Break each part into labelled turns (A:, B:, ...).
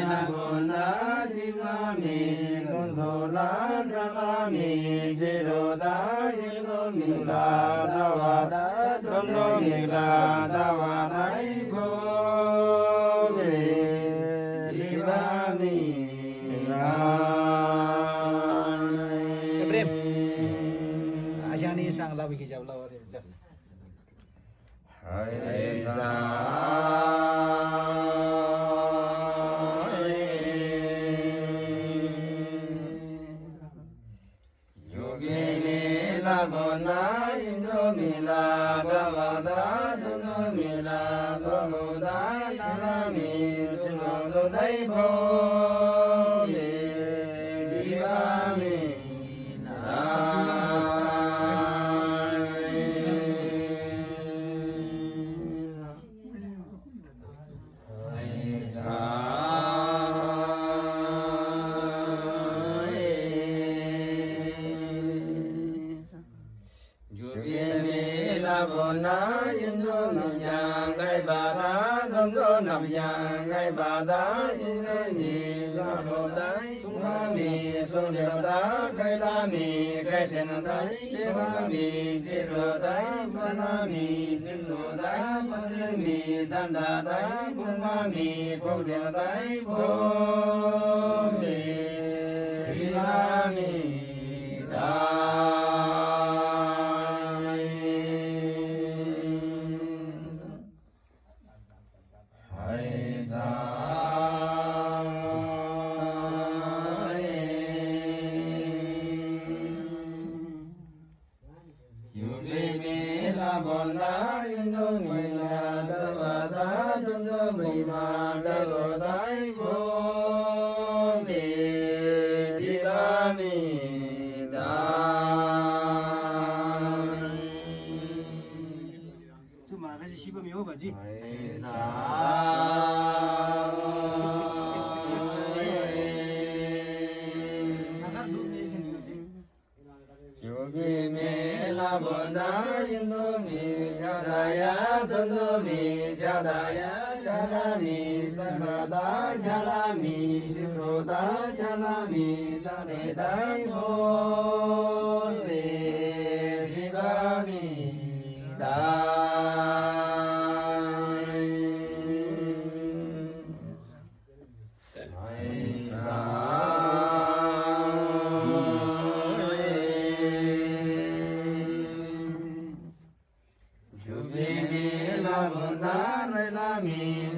A: la bona jivami kundola dramami jiroda yelo mila dawada dondo mila dawada ibo jivami
B: Ajani sang lawi ke jauh lawa dia jat.
A: Hai sa Yogini la bona indomila davada dundomila gomuda nalami dunodo daibo divami Bona indo namya gai bada domdo namya gai bada indo ni zalo dai sungami sungdeo da gai lami gai tena dai devami jiro dai banami simso dai pademi danda dai kumami kodeo dai bomi ilami dai Bona indomila davada dundomila davodai bomi divami dai.
B: Cuma kasih siapa mio baji.
A: Bona indomi chadaya dundomi chadaya chalami sarvada chalami shivroda chalami sanedai bhove vivami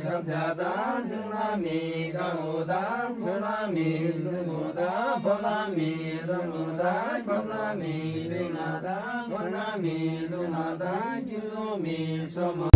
A: Kapjada dunami kamuda pulami lumuda pulami lumuda pulami linada pulami lunada kilumi soma